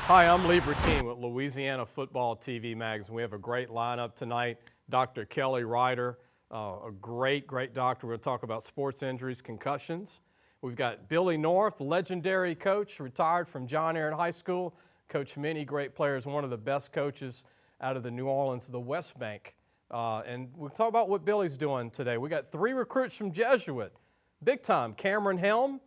Hi, I'm Lee Burkeen with Louisiana Football TV Magazine. We have a great lineup tonight. Dr. Kelly Ryder, a great doctor. We're going to talk about sports injuries, concussions. We've got Billy North, legendary coach, retired from John Aaron High School, coached many great players, one of the best coaches out of the New Orleans, the West Bank. And we'll talk about what Billy's doing today. We got 3 recruits from Jesuit, big time. Cameron Helm,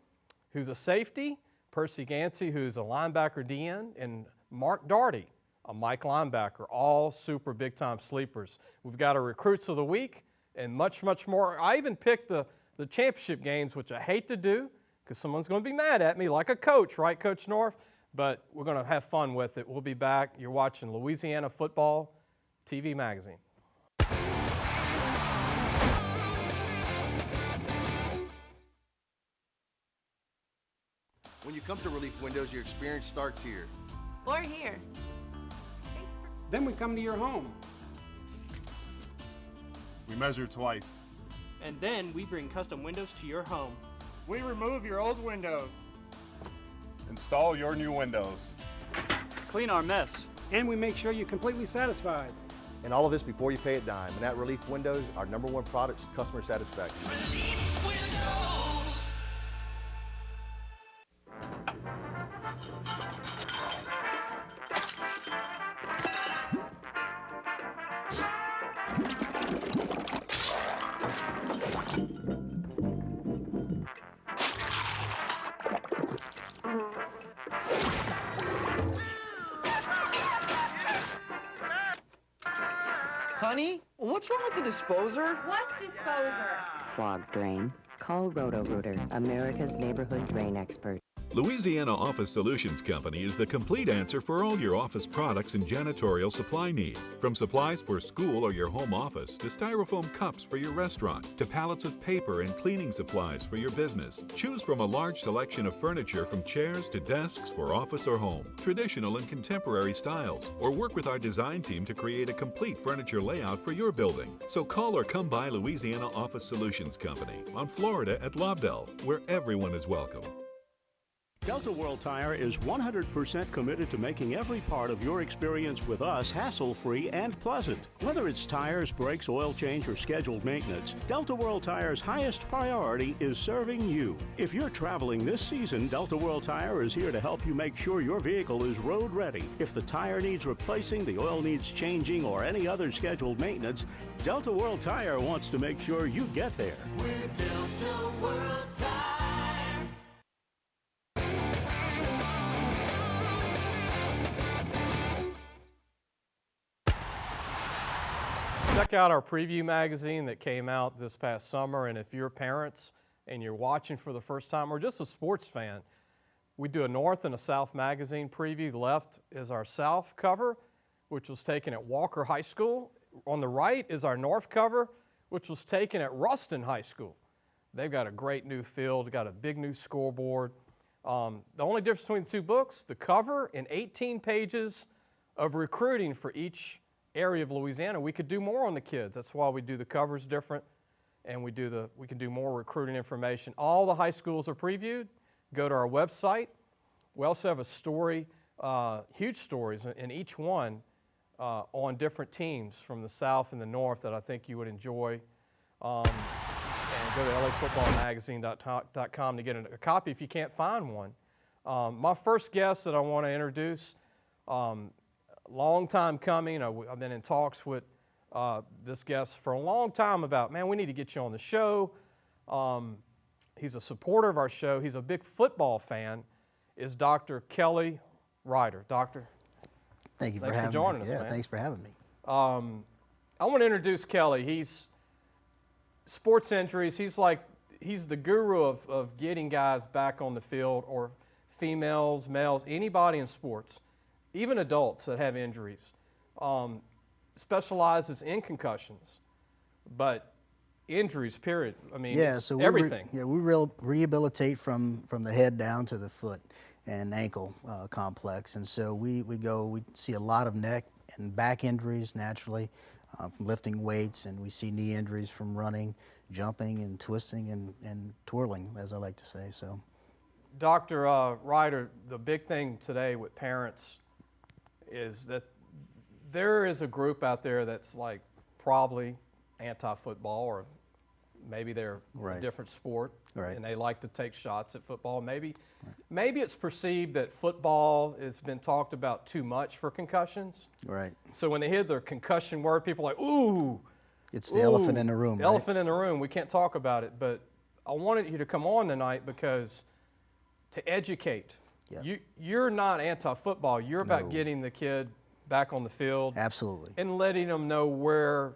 who's a safety, Percy Ganci, who's a linebacker DN, and Marc Dougherty, a Mike linebacker, all super big-time sleepers. We've got our Recruits of the Week and much, much more. I even picked the championship games, which I hate to do because someone's going to be mad at me like a coach, right, Coach North? But we're going to have fun with it. We'll be back. You're watching Louisiana Football TV Magazine. When you come to Relief Windows, your experience starts here. Or here. Then we come to your home. We measure twice. And then we bring custom windows to your home. We remove your old windows. Install your new windows. Clean our mess. And we make sure you're completely satisfied. And all of this before you pay a dime. And at Relief Windows, our #1 product is customer satisfaction. Relief Windows. Honey, what's wrong with the disposer? What disposer? Clogged drain? Call Roto-Rooter, America's neighborhood drain expert. Louisiana Office Solutions Company is the complete answer for all your office products and janitorial supply needs. From supplies for school or your home office, to styrofoam cups for your restaurant, to pallets of paper and cleaning supplies for your business. Choose from a large selection of furniture from chairs to desks for office or home, traditional and contemporary styles, or work with our design team to create a complete furniture layout for your building. So call or come by Louisiana Office Solutions Company on Florida at Lobdell, where everyone is welcome. Delta World Tire is 100% committed to making every part of your experience with us hassle-free and pleasant. Whether it's tires, brakes, oil change, or scheduled maintenance, Delta World Tire's highest priority is serving you. If you're traveling this season, Delta World Tire is here to help you make sure your vehicle is road ready. If the tire needs replacing, the oil needs changing, or any other scheduled maintenance, Delta World Tire wants to make sure you get there. We're Delta World Tire. Check out our preview magazine that came out this past summer, and if you're parents and you're watching for the first time or just a sports fan, we do a North and a South magazine preview. The left is our South cover, which was taken at Walker High School. On the right is our North cover, which was taken at Ruston High School. They've got a great new field, got a big new scoreboard. The only difference between the two books, the cover and 18 pages of recruiting for each area of Louisiana. We could do more on the kids. That's why we do the covers different, and we can do more recruiting information. All the high schools are previewed. Go to our website. We also have a story, huge stories in each one on different teams from the South and the North that I think you would enjoy. And go to lafootballmagazine.com to get a copy if you can't find one. My first guest that I want to introduce, long time coming. I've been in talks with this guest for a long time about, man, we need to get you on the show. He's a supporter of our show. He's a big football fan, is Dr. Kelly Ryder. Doctor, thanks for joining us, man. man. Thanks for having me. I want to introduce Kelly. He's sports injuries. He's the guru of getting guys back on the field, or females, males, anybody in sports, even adults that have injuries. Specializes in concussions, but injuries, period. I mean, so everything. We rehabilitate from the head down to the foot and ankle complex. And so we see a lot of neck and back injuries naturally from lifting weights, and we see knee injuries from running, jumping, and twisting and twirling, as I like to say. So, Dr. Ryder, the big thing today with parents is that there is a group out there that's like probably anti-football, or maybe they're a different sport, and they like to take shots at football. Maybe it's perceived that football has been talked about too much for concussions. Right. So when they hear the concussion word, people are like, ooh. It's the elephant in the room, right? Elephant in the room. We can't talk about it. But I wanted you to come on tonight because to educate. Yeah. You're not anti-football. You're about getting the kid back on the field. Absolutely. And letting them know where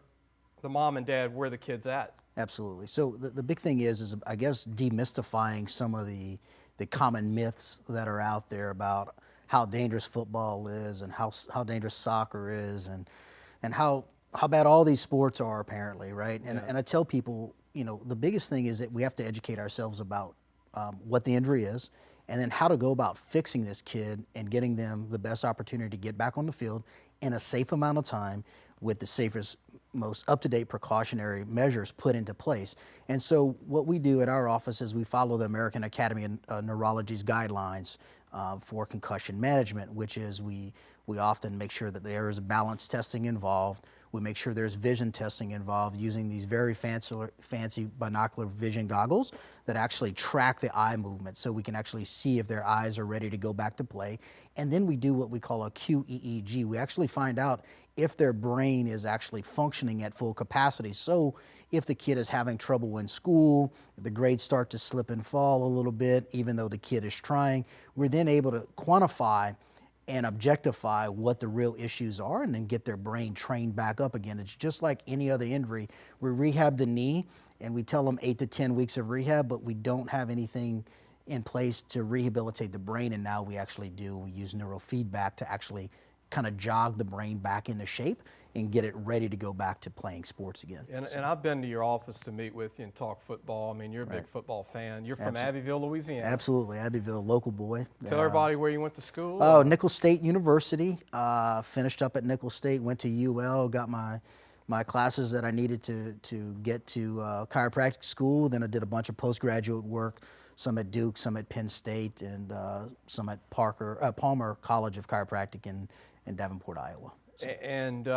the mom and dad, where the kid's at. Absolutely. So the big thing is I guess demystifying some of the common myths that are out there about how dangerous football is and how dangerous soccer is and how bad all these sports are apparently, right? And I tell people, you know, the biggest thing is that we have to educate ourselves about what the injury is, and then how to go about fixing this kid and getting them the best opportunity to get back on the field in a safe amount of time with the safest, most up-to-date precautionary measures put into place. And so what we do at our office is we follow the American Academy of Neurology's guidelines for concussion management, which is we often make sure that there is balance testing involved. We make sure there's vision testing involved using these very fancy binocular vision goggles that actually track the eye movement so we can actually see if their eyes are ready to go back to play. And then we do what we call a QEEG. We actually find out if their brain is actually functioning at full capacity. So if the kid is having trouble in school, if the grades start to slip and fall a little bit, even though the kid is trying, we're then able to quantify and objectify what the real issues are and then get their brain trained back up again. It's just like any other injury. We rehab the knee and we tell them 8 to 10 weeks of rehab, but we don't have anything in place to rehabilitate the brain, and now we actually do. We use neurofeedback to actually kind of jog the brain back into shape and get it ready to go back to playing sports again. And I've been to your office to meet with you and talk football. I mean, you're a big football fan. You're from Abbeville, Louisiana. Absolutely, Abbeville, local boy. Tell everybody where you went to school. Oh, Nicholls State University. Finished up at Nicholls State, went to UL, got my classes that I needed to get to chiropractic school. Then I did a bunch of postgraduate work, some at Duke, some at Penn State, and some at Palmer College of Chiropractic in Davenport, Iowa. So. And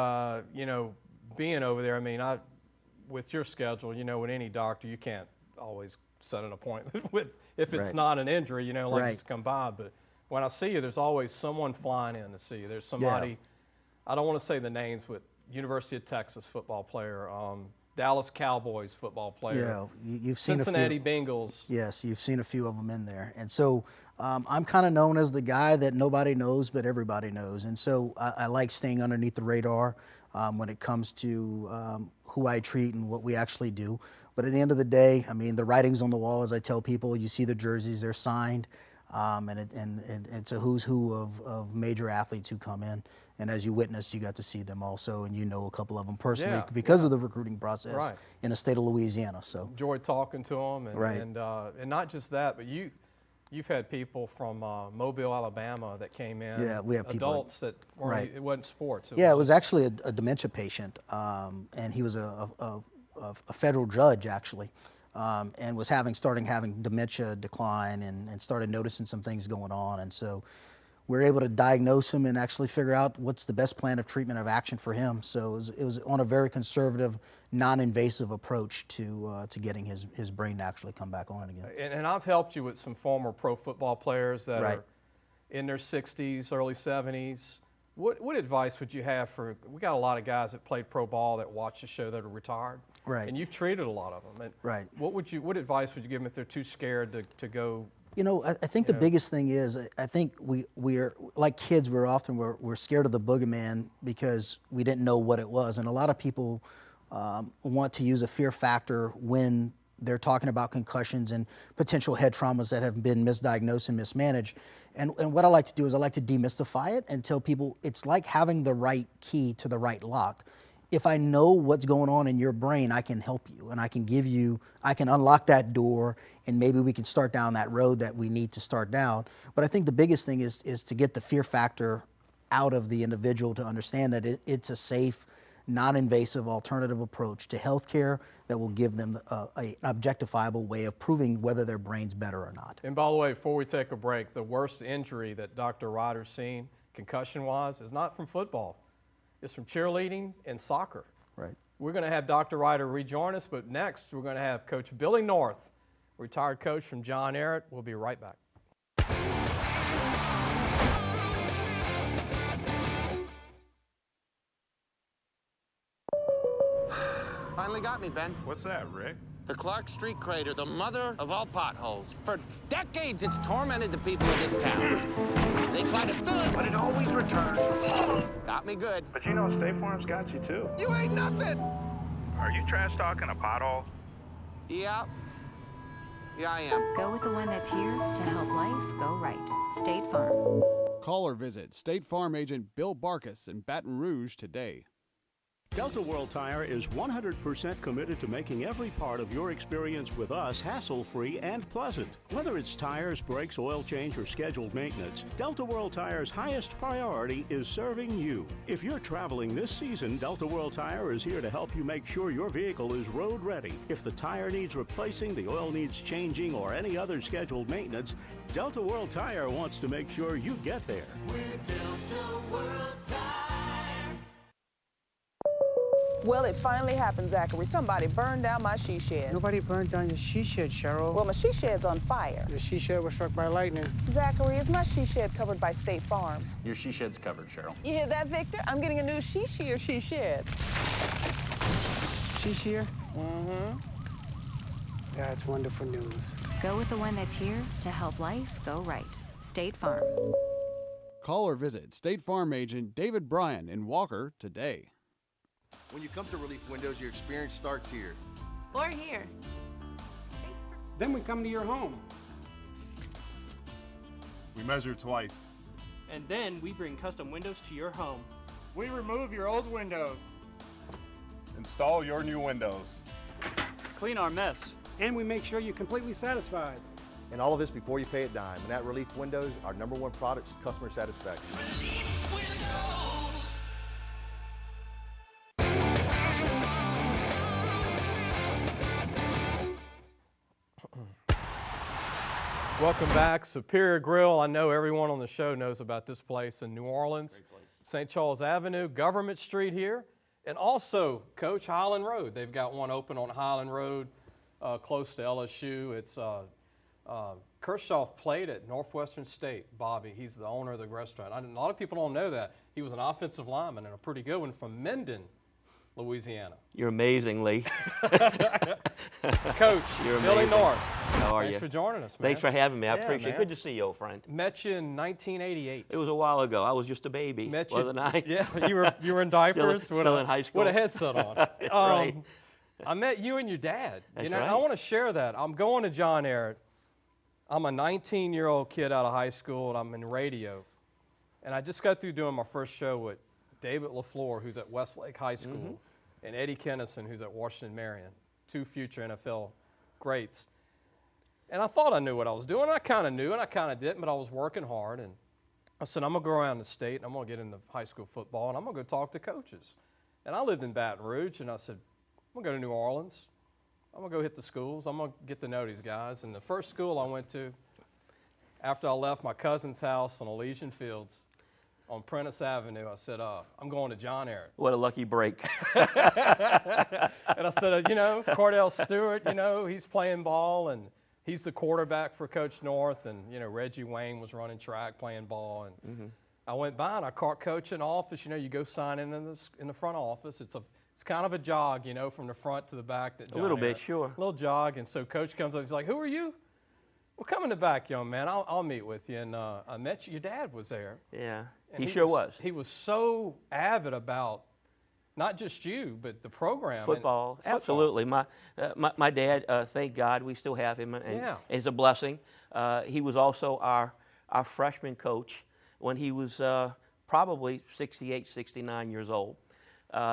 you know, being over there, I mean, with your schedule, you know, with any doctor, you can't always set an appointment with if it's not an injury, you know, like just to come by. But when I see you, there's always someone flying in to see you. There's somebody, I don't want to say the names, but University of Texas football player, Dallas Cowboys football player. Yeah, you've seen Cincinnati Bengals. Yes, you've seen a few of them in there. And so I'm kind of known as the guy that nobody knows, but everybody knows. And so I like staying underneath the radar when it comes to who I treat and what we actually do. But at the end of the day, I mean, the writing's on the wall, as I tell people. You see the jerseys, they're signed. And it's a who's who of major athletes who come in. And as you witnessed, you got to see them also, and you know a couple of them personally because of the recruiting process in the state of Louisiana. So enjoyed talking to them, and and not just that, but you've had people from Mobile, Alabama that came in. Yeah, we have people adults that weren't, it wasn't sports. It was actually a dementia patient, and he was a federal judge actually. And was starting having dementia decline and started noticing some things going on. And so we were able to diagnose him and actually figure out what's the best plan of treatment of action for him. So it was on a very conservative, non-invasive approach to getting his brain to actually come back on again. And I've helped you with some former pro football players that are in their 60s, early 70s. What advice would you have for, we got a lot of guys that played pro ball that watch the show that are retired. Right. And you've treated a lot of them. And what advice would you give them if they're too scared to go? You know, I think the biggest thing is, I think we're like kids, we're scared of the boogeyman because we didn't know what it was. And a lot of people want to use a fear factor when they're talking about concussions and potential head traumas that have been misdiagnosed and mismanaged. And what I like to do is I like to demystify it and tell people it's like having the right key to the right lock. If I know what's going on in your brain, I can help you and I can unlock that door and maybe we can start down that road that we need to start down. But I think the biggest thing is to get the fear factor out of the individual to understand that it's a safe, non-invasive alternative approach to healthcare that will give them an objectifiable way of proving whether their brain's better or not. And by the way, before we take a break, the worst injury that Dr. Ryder's seen concussion-wise, is not from football. It's from cheerleading and soccer. Right. We're going to have Dr. Ryder rejoin us, but next we're going to have Coach Billy North, retired coach from John Ehret. We'll be right back. Finally got me, Ben. What's that, Rick? The Clark Street crater, the mother of all potholes. For decades, it's tormented the people of this town. They try to fill it, but it always returns. Got me good. But you know State Farm's got you, too. You ain't nothing! Are you trash talking a pothole? Yeah. Yeah, I am. Go with the one that's here to help life go right. State Farm. Call or visit State Farm agent Bill Barkus in Baton Rouge today. Delta World Tire is 100% committed to making every part of your experience with us hassle-free and pleasant. Whether it's tires, brakes, oil change, or scheduled maintenance, Delta World Tire's highest priority is serving you. If you're traveling this season, Delta World Tire is here to help you make sure your vehicle is road ready. If the tire needs replacing, the oil needs changing, or any other scheduled maintenance, Delta World Tire wants to make sure you get there. We're Delta World Tire. Well, it finally happened, Zachary. Somebody burned down my she shed. Nobody burned down your she shed, Cheryl. Well, my she shed's on fire. The she shed was struck by lightning. Zachary, is my she shed covered by State Farm? Your she shed's covered, Cheryl. You hear that, Victor? I'm getting a new she shed. She shear? Mm-hmm. That's wonderful news. Go with the one that's here to help life go right. State Farm. Call or visit State Farm agent David Bryan in Walker today. When you come to Relief Windows, your experience starts here. Or here. Then we come to your home. We measure twice. And then we bring custom windows to your home. We remove your old windows. Install your new windows. Clean our mess. And we make sure you're completely satisfied. And all of this before you pay a dime. And at Relief Windows, our #1 product is customer satisfaction. Relief Windows. Welcome back, Superior Grill. I know everyone on the show knows about this place in New Orleans. St. Charles Avenue, Government Street here, and also, Coach, Highland Road. They've got one open on Highland Road, close to LSU. It's Kershaw played at Northwestern State. Bobby, he's the owner of the restaurant. A lot of people don't know that. He was an offensive lineman and a pretty good one from Minden, Louisiana. You're amazing, Lee. Coach, You're Billy amazing. North. How are you? Thanks for joining us, man. Thanks for having me. I Yeah, appreciate it. man. Good to see you, old friend. Met you in 1988. It was a while ago. I was just a baby, Met you, wasn't I? Yeah, you were in diapers. Still in high school. With a headset on. Right. I met you and your dad. That's I right. want to share that. I'm going to John Ehret. I'm a 19-year-old kid out of high school, and I'm in radio. And I just got through doing my first show with David LaFleur, who's at Westlake High School, and Eddie Kennison, who's at Washington Marion, two future NFL greats. And I thought I knew what I was doing. I kind of knew, and I kind of didn't, but I was working hard. And I said, I'm going to go around the state, and I'm going to get into high school football, and I'm going to go talk to coaches. And I lived in Baton Rouge, and I said, I'm going to go to New Orleans. I'm going to go hit the schools. I'm going to get to know these guys. And the first school I went to, after I left my cousin's house on Elysian Fields on Prentice Avenue, I said, I'm going to John Ehret. What a lucky break. And I said, Cordell Stewart, he's playing ball, and he's the quarterback for Coach North, and, Reggie Wayne was running track, playing ball. And I went by, and I caught Coach in the office. You go sign in the front office. It's kind of a jog, from the front to the back. A little bit, sure. A little jog, and so Coach comes up, he's like, who are you? Well, come in the back, young man. I'll meet with you. And I met you. Your dad was there. Yeah, And he sure was. He was so avid about not just you, but the program. Football, absolutely. My dad, thank God, we still have him, and Yeah. it's a blessing. He was also our freshman coach when he was probably 68, 69 years old.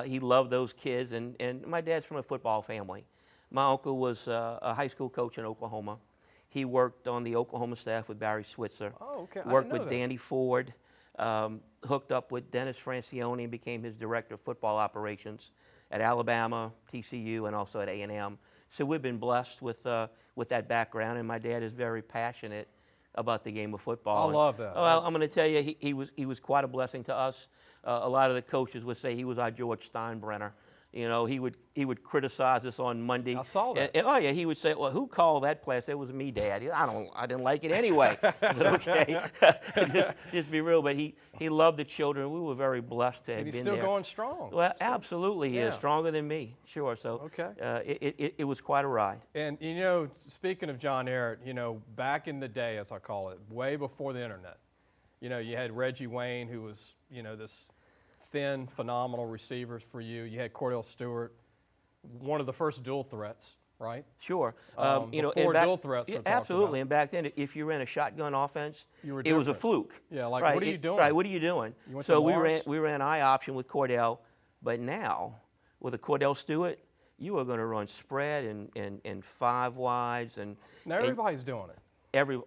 He loved those kids, and my dad's from a football family. My uncle was a high school coach in Oklahoma. He worked on the Oklahoma staff with Barry Switzer. Oh, okay. Worked with Danny Ford, hooked up with Dennis Francione and became his director of football operations at Alabama, TCU, and also at A&M. So we've been blessed with that background, and my dad is very passionate about the game of football. I love that. Well, I'm going to tell you, he was quite a blessing to us. A lot of the coaches would say he was our George Steinbrenner. You know, he would criticize us on Monday. I saw that. Oh yeah, he would say, "Well, who called that play?" I said, "It was me, Dad. I didn't like it anyway." But okay, just be real. But he loved the children. We were very blessed to have And he's been still there. going strong. Well, absolutely, he is stronger than me. Sure. So it was quite a ride. And you know, speaking of John Ehret, you know, back in the day, as I call it, way before the internet, you know, you had Reggie Wayne, who was, you know, this thin, phenomenal receivers for you. You had Cordell Stewart, one of the first dual threats, right? Sure. You know, before and dual threats were talked absolutely. about. And back then, if you ran a shotgun offense, You were it was a different. fluke. Yeah, like, right. what are you doing? Right, what are you doing? You went So to we Mars? ran I option with Cordell, but now with a Cordell Stewart, you are going to run spread and 5 wides and Now everybody's doing it.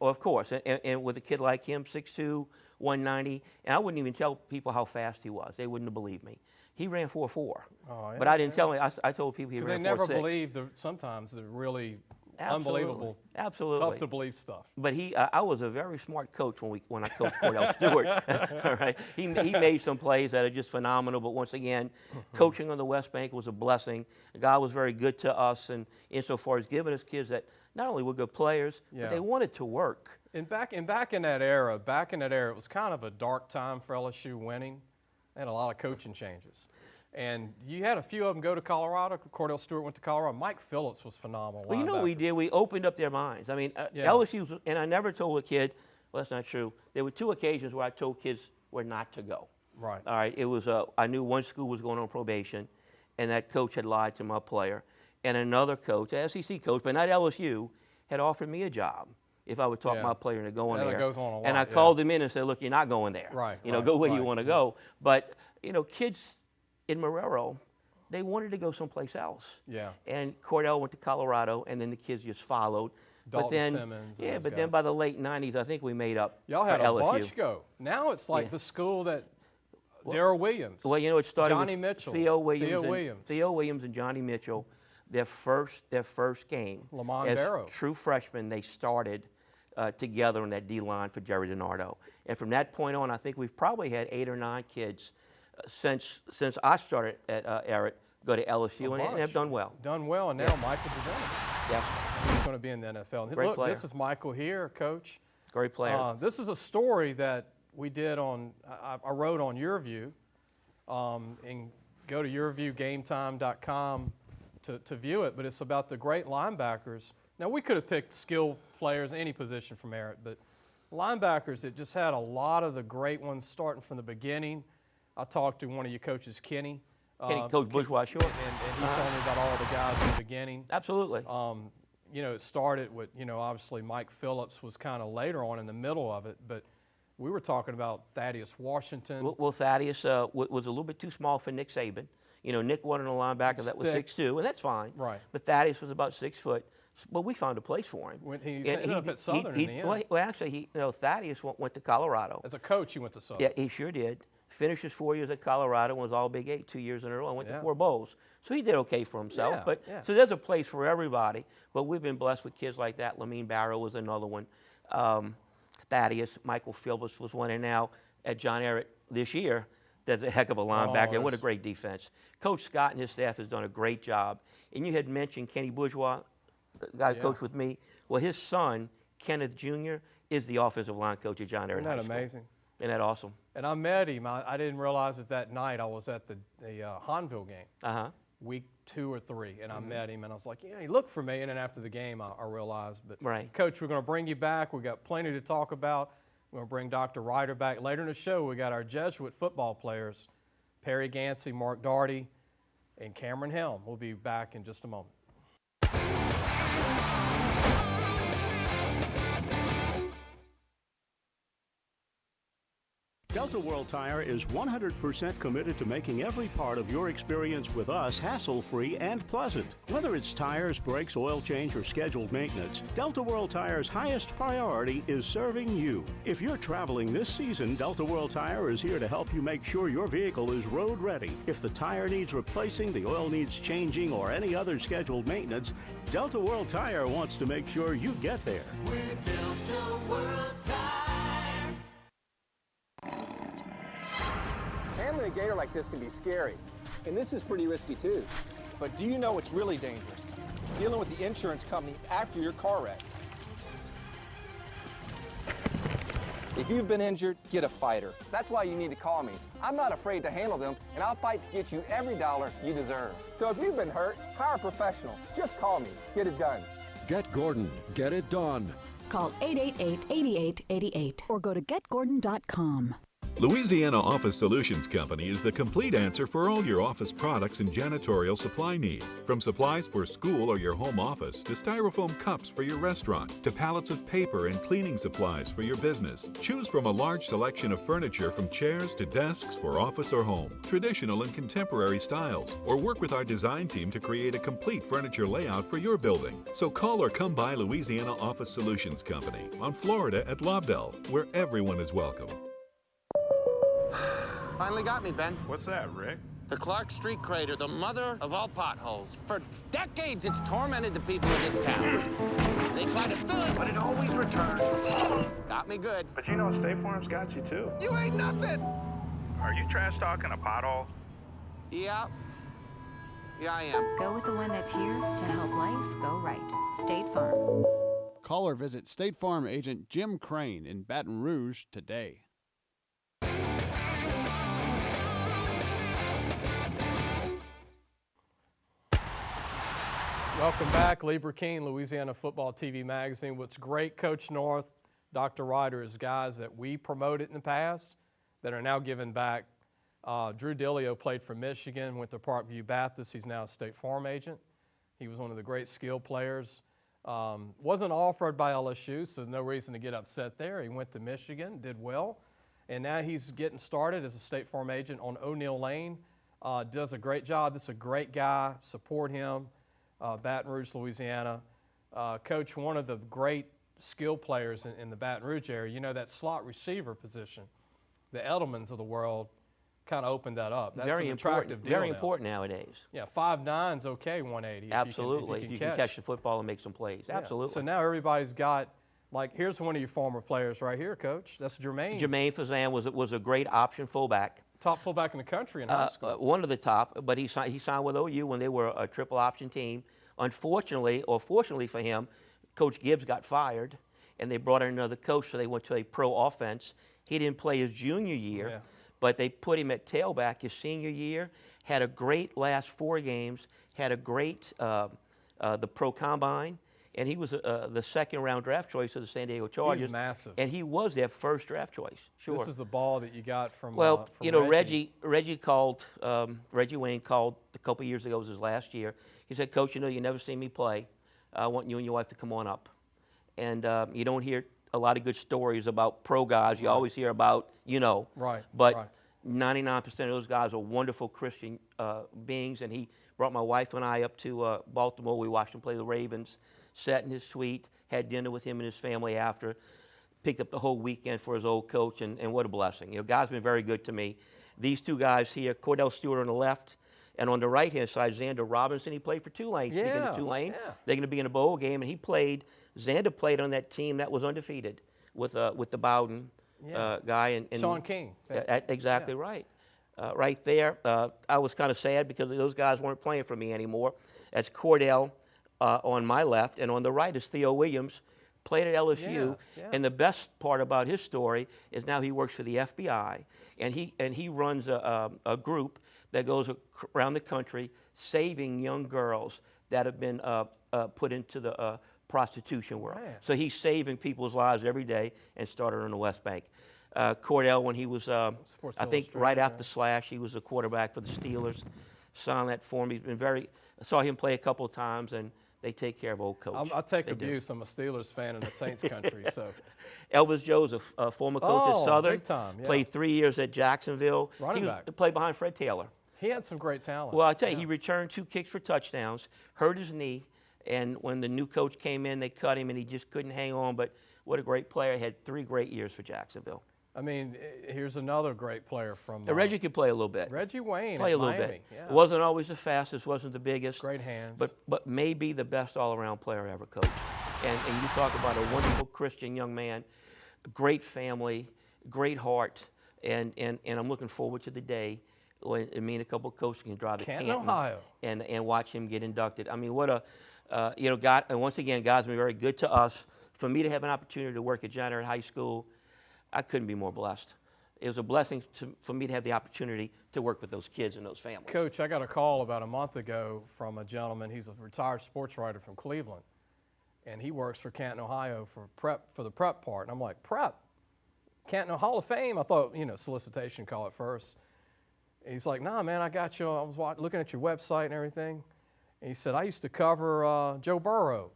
Of course, and with a kid like him, 6'2", 190, and I wouldn't even tell people how fast he was. They wouldn't have believed me. He ran 4.4. Oh, yeah, But I didn't tell him. I told people he ran 4.6. They never believe sometimes the really unbelievable, absolutely tough to believe stuff. But I was a very smart coach when I coached Cordell Stewart. All right, he made some plays that are just phenomenal. But once again, coaching on the West Bank was a blessing. God was very good to us, and insofar as giving us kids that not only were good players, but they wanted to work. And back in that era, it was kind of a dark time for LSU winning. They had a lot of coaching changes. And you had a few of them go to Colorado. Cordell Stewart went to Colorado. Mike Phillips was phenomenal. Well, you know what we did? We opened up their minds. I mean, LSU, and I never told a kid, well, that's not true. There were 2 occasions where I told kids where not to go. Right. All right. It was, I knew one school was going on probation, and that coach had lied to my player. And another coach, an SEC coach, but not LSU, had offered me a job if I would talk my player into going there. That goes on a lot, and I called him in and said, look, you're not going there. Right. You know, go where you want to go. But, you know, kids in Marrero, they wanted to go someplace else. Yeah. And Cordell went to Colorado, and then the kids just followed. Dalton but then, Simmons. Yeah, but then by the late 90s, I think we made up Y'all for had a LSU. bunch go. Now it's like the school that Darrell Williams. Well, you know, it started Johnny with Mitchell, Theo Williams and Johnny Mitchell. Their first game Lamont as Barrow. true freshmen, they started together on that D-line for Jerry DiNardo. And from that point on, I think we've probably had 8 or 9 kids since I started at Ehret go to LSU and have done well. Done well, and now Michael DeVille. Yes. He's going to be in the NFL. And Great look, player. This is Michael here, Coach. Great player. This is a story that we did on, I wrote on YourView, and go to yourviewgametime.com to view it, but it's about the great linebackers. Now, we could have picked skilled players, any position from Ehret, but linebackers, it just had a lot of the great ones starting from the beginning. I talked to one of your coaches, Kenny. Coach Bourgeois, sure. And he told me about all the guys in the beginning. Absolutely. You know, it started with, you know, obviously Mike Phillips was kind of later on in the middle of it, but we were talking about Thaddeus Washington. Well, Thaddeus was a little bit too small for Nick Saban. You know, Nick wanted a linebacker that was 6'2", and that's fine. Right. But Thaddeus was about 6 foot. But we found a place for him. When he ended up at Southern in the end. Well, actually, Thaddeus went to Colorado. As a coach, he went to Southern. Yeah, he sure did. Finished his 4 years at Colorado and was all Big 8 2 years in a row and went to 4 bowls. So he did okay for himself. So there's a place for everybody. But we've been blessed with kids like that. Lamine Barrow was another one. Thaddeus, Michael Phillips was one. And now at John Ehret this year, there's a heck of a linebacker. And what a great defense. Coach Scott and his staff has done a great job. And you had mentioned Kenny Bourgeois, the guy who coached with me. Well, his son, Kenneth Jr., is the offensive line coach at John Ehret High School. Isn't that amazing? Isn't that awesome? And I met him. I didn't realize that night I was at the Hahnville game, week 2 or 3, and I met him, and I was like, yeah, he looked for me. And then after the game, I realized. But, Coach, we're going to bring you back. We've got plenty to talk about. We're going to bring Dr. Ryder back. Later in the show, we got our Jesuit football players, Perry Ganci, Marc Dougherty, and Cameron Helm. We'll be back in just a moment. Delta World Tire is 100% committed to making every part of your experience with us hassle-free and pleasant. Whether it's tires, brakes, oil change, or scheduled maintenance, Delta World Tire's highest priority is serving you. If you're traveling this season, Delta World Tire is here to help you make sure your vehicle is road ready. If the tire needs replacing, the oil needs changing, or any other scheduled maintenance, Delta World Tire wants to make sure you get there. We're Delta World Tire. Handling a gator like this can be scary, and this is pretty risky too. But do you know what's really dangerous? Dealing with the insurance company after your car wreck. If you've been injured, get a fighter. That's why you need to call me. I'm not afraid to handle them, and I'll fight to get you every dollar you deserve. So if you've been hurt, hire a professional. Just call me. Get it done. Get Gordon. Get it done. Call 888-8888 or go to getgordon.com. Louisiana Office Solutions Company is the complete answer for all your office products and janitorial supply needs. From supplies for school or your home office, to styrofoam cups for your restaurant, to pallets of paper and cleaning supplies for your business. Choose from a large selection of furniture from chairs to desks for office or home, traditional and contemporary styles, or work with our design team to create a complete furniture layout for your building. So call or come by Louisiana Office Solutions Company on Florida at Lobdell, where everyone is welcome. Finally got me, Ben. What's that, Rick? The Clark Street crater, the mother of all potholes. For decades, it's tormented the people of this town. They try to fill it, but it always returns. Got me good. But you know State Farm's got you too. You ain't nothing. Are you trash talking a pothole? Yeah. Yeah, I am. Go with the one that's here to help life go right. State Farm. Call or visit State Farm agent Jim Crane in Baton Rouge today. Welcome back, Lieber King, Louisiana Football TV Magazine. What's great, Coach North, Dr. Ryder, is guys that we promoted in the past that are now giving back. Drew Dillio played for Michigan, went to Parkview Baptist. He's now a State Farm agent. He was one of the great skill players. Wasn't offered by LSU, so no reason to get upset there. He went to Michigan, did well, and now he's getting started as a State Farm agent on O'Neill Lane. Does a great job. This is a great guy. Support him. Baton Rouge, Louisiana. Coach, one of the great skill players in the Baton Rouge area, you know, that slot receiver position, the Edelmans of the world kind of opened that up. That's very an attractive deal very now. important nowadays. Yeah, 5'9" is okay, 180. Absolutely, if you can catch the football and make some plays. Yeah. Absolutely. So now everybody's got, like, here's one of your former players right here, Coach. That's Jermaine. Jermaine Fazan was a great option fullback. Top fullback in the country in high school. One of the top, but he signed with OU when they were a triple option team. Unfortunately, or fortunately for him, Coach Gibbs got fired, and they brought in another coach, so they went to a pro offense. He didn't play his junior year, but they put him at tailback his senior year, had a great last 4 games, had a great the pro combine, and he was the second-round draft choice of the San Diego Chargers. He's massive. And he was their first draft choice, sure. This is the ball that you got from Well, from you know, Reggie called, Reggie Wayne called a couple years ago, it was his last year. He said, Coach, you know, you never seen me play. I want you and your wife to come on up. And you don't hear a lot of good stories about pro guys. You always hear about, you know. Right. But 99% of those guys are wonderful Christian beings. And he brought my wife and I up to Baltimore. We watched him play the Ravens, sat in his suite, had dinner with him and his family after, picked up the whole weekend for his old coach, and what a blessing. You know, God's been very good to me. These two guys here, Cordell Stewart on the left, and on the right-hand side, Xander Robinson. He played for Tulane. Speaking of Tulane, they're going to be in a bowl game, and Xander played on that team that was undefeated with the Bowden guy. And Sean King. Exactly right. Right there, I was kind of sad because those guys weren't playing for me anymore. That's Cordell on my left, and on the right is Theo Williams, played at LSU. And the best part about his story is now he works for the FBI, and he runs a group that goes around the country saving young girls that have been put into the prostitution world. So he's saving people's lives every day, and started on the West Bank. Cordell, when he was, I think right after Slash, he was a quarterback for the Steelers. Signed that for him. He's been I saw him play a couple of times, and They take care of old coach. I'll take They do. abuse. I'm a Steelers fan in the Saints country, so. Elvis Joe's a former coach at Southern. Big time, yeah. Played 3 years at Jacksonville. Running he back. played behind Fred Taylor. He had some great talent. Well, I'll tell you, he returned 2 kicks for touchdowns, hurt his knee, and when the new coach came in, they cut him, and he just couldn't hang on. But what a great player. He had 3 great years for Jacksonville. I mean, here's another great player from. Reggie could play a little bit. Reggie Wayne. Play a little Miami. bit. Yeah. Wasn't always the fastest, wasn't the biggest. Great hands. But maybe the best all-around player ever coached. And you talk about a wonderful Christian young man, great family, great heart, and I'm looking forward to the day when me and a couple of coaches can drive to Canton, Ohio, and watch him get inducted. I mean, what a God! And once again, God's been very good to us. For me to have an opportunity to work at January High School, I couldn't be more blessed. It was a blessing for me to have the opportunity to work with those kids and those families. Coach, I got a call about a month ago from a gentleman. He's a retired sports writer from Cleveland, and he works for Canton, Ohio for the prep part. And I'm like, prep? Canton Hall of Fame? I thought, solicitation call at first. And he's like, nah, man, I got you. I was looking at your website and everything. And he said, I used to cover Joe Burrow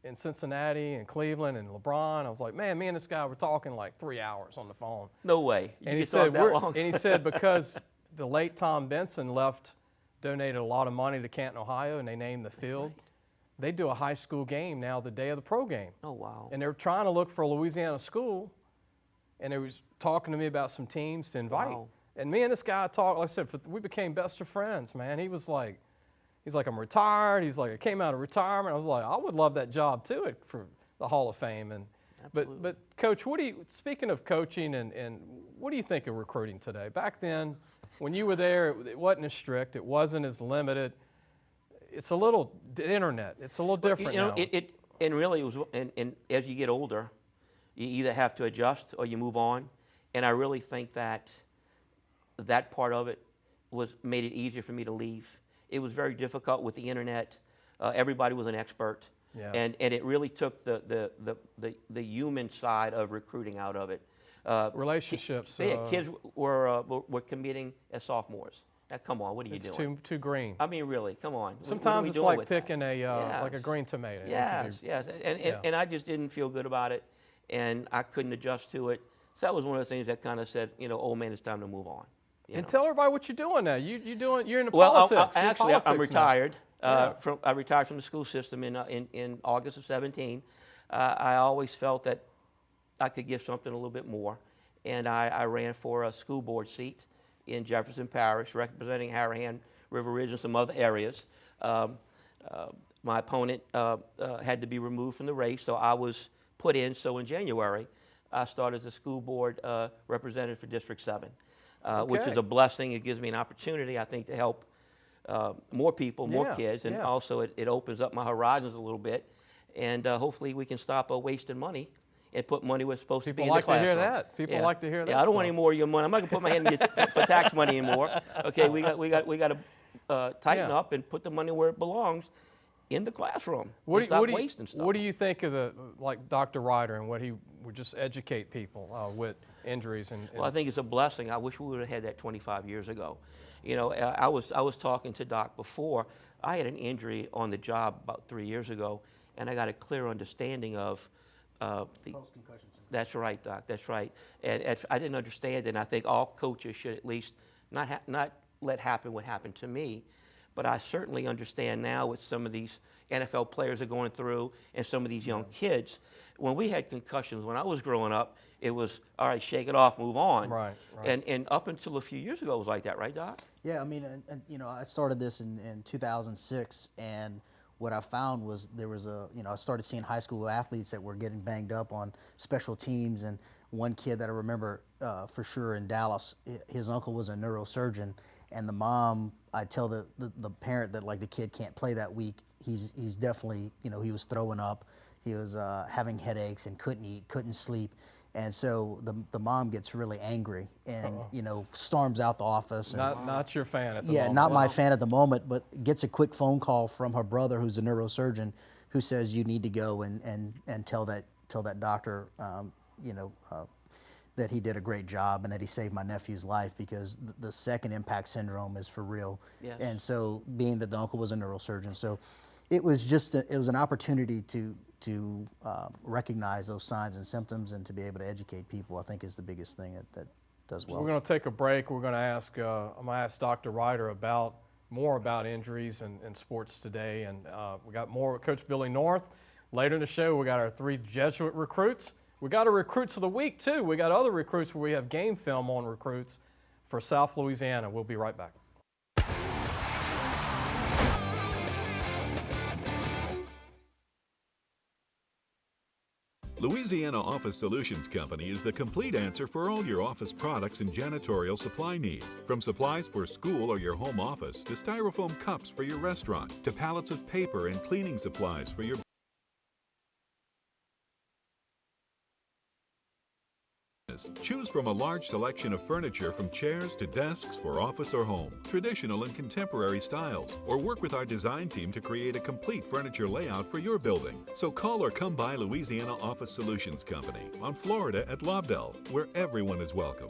in Cincinnati and Cleveland and LeBron. I was like, man, me and this guy were talking like 3 hours on the phone. No way. And he said, because the late Tom Benson donated a lot of money to Canton, Ohio, and they named the field. Right. They do a high school game now the day of the pro game. Oh, wow. And they're trying to look for a Louisiana school, and they was talking to me about some teams to invite. Wow. And me and this guy talked, like I said, we became best of friends, man. He's like, I'm retired. He's like, I came out of retirement. I was like, I would love that job too for the Hall of Fame. And but Coach, speaking of coaching and what do you think of recruiting today? Back then, when you were there, it wasn't as strict. It wasn't as limited. It's a little internet. It's a little different now. And really, it was. And as you get older, you either have to adjust or you move on. And I really think that part of it made it easier for me to leave. It was very difficult with the internet. Everybody was an expert, and it really took the human side of recruiting out of it. Relationships. Kids were committing as sophomores. Now, come on, what are you doing? It's too green. I mean, really, come on. Sometimes it's like picking like a green tomato. Yes. And I just didn't feel good about it, and I couldn't adjust to it. So that was one of the things that kind of said, old man, it's time to move on. And tell everybody what you're doing now. You're in the politics. Well, I'm retired. Yeah. I retired from the school system in August of 17. I always felt that I could give something a little bit more, and I ran for a school board seat in Jefferson Parish, representing Harahan, River Ridge, and some other areas. My opponent had to be removed from the race, so I was put in. So in January, I started as a school board representative for District 7. Which is a blessing. It gives me an opportunity, I think, to help more people, more kids, and also it opens up my horizons a little bit. And hopefully we can stop wasting money and put money where it's supposed to be in the classroom. People like to hear that. People like to hear that. Yeah, I don't want any more of your money. I'm not going to put my hand in for tax money anymore. Okay, we got to tighten up and put the money where it belongs, in the classroom. Stop wasting stuff. What do you think of like Dr. Ryder and what he would just educate people with injuries and Well, I think it's a blessing. I wish we would have had that 25 years ago. I was talking to Doc before. I had an injury on the job about 3 years ago, and I got a clear understanding of post-concussion syndrome. That's right, Doc. That's right. And I didn't understand it, and I think all coaches should at least not let happen what happened to me. But I certainly understand now what some of these NFL players are going through and some of these young kids. When we had concussions, when I was growing up, it was, all right, shake it off, move on. Right. And up until a few years ago, it was like that, right, Doc? Yeah, I mean, I started this in 2006, and what I found was there was I started seeing high school athletes that were getting banged up on special teams, and one kid that I remember for sure in Dallas, his uncle was a neurosurgeon, and the mom, I tell the parent that like the kid can't play that week. He's definitely, he was throwing up, he was having headaches and couldn't eat, couldn't sleep. And so the mom gets really angry and, storms out the office. And, not your fan at the moment. Yeah, not my fan at the moment, but gets a quick phone call from her brother, who's a neurosurgeon, who says you need to go and tell that doctor, that he did a great job and that he saved my nephew's life, because the second impact syndrome is for real. Yes. And so being that the uncle was a neurosurgeon, so it was just it was an opportunity to recognize those signs and symptoms and to be able to educate people. I think is the biggest thing that does well. We're going to take a break. We're going to ask I'm going to ask Dr. Ryder more about injuries in sports today, and we got more with Coach Billy North. Later in the show, we got our 3 Jesuit recruits. We got our recruits of the week too. We got other recruits where we have game film on recruits for South Louisiana. We'll be right back. Louisiana Office Solutions Company is the complete answer for all your office products and janitorial supply needs. From supplies for school or your home office, to styrofoam cups for your restaurant, to pallets of paper and cleaning supplies for your business. Choose from a large selection of furniture from chairs to desks for office or home, traditional and contemporary styles, or work with our design team to create a complete furniture layout for your building. So call or come by Louisiana Office Solutions Company on Florida at Lobdell, where everyone is welcome.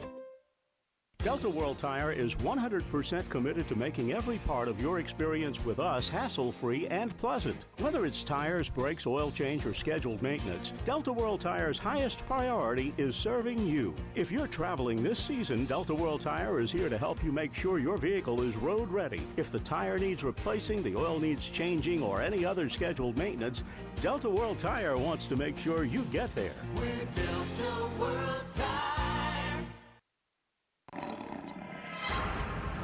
Delta World Tire is 100% committed to making every part of your experience with us hassle-free and pleasant. Whether it's tires, brakes, oil change, or scheduled maintenance, Delta World Tire's highest priority is serving you. If you're traveling this season, Delta World Tire is here to help you make sure your vehicle is road ready. If the tire needs replacing, the oil needs changing, or any other scheduled maintenance, Delta World Tire wants to make sure you get there. We're Delta World Tire.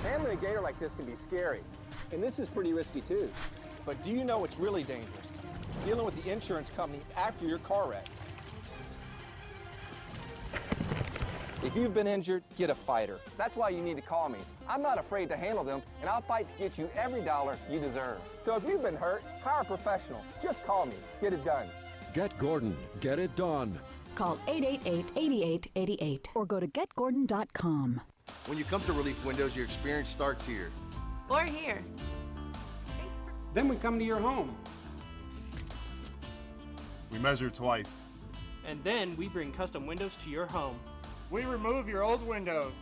Handling a gator like this can be scary, and this is pretty risky too. But do you know what's really dangerous? Dealing with the insurance company after your car wreck. If you've been injured, get a fighter. That's why you need to call me. I'm not afraid to handle them, and I'll fight to get you every dollar you deserve. So if you've been hurt, hire a professional. Just call me. Get it done. Get Gordon. Get it done. Call 888-8888 or go to getgordon.com. When you come to Relief Windows, your experience starts here. Or here. Then we come to your home. We measure twice. And then we bring custom windows to your home. We remove your old windows.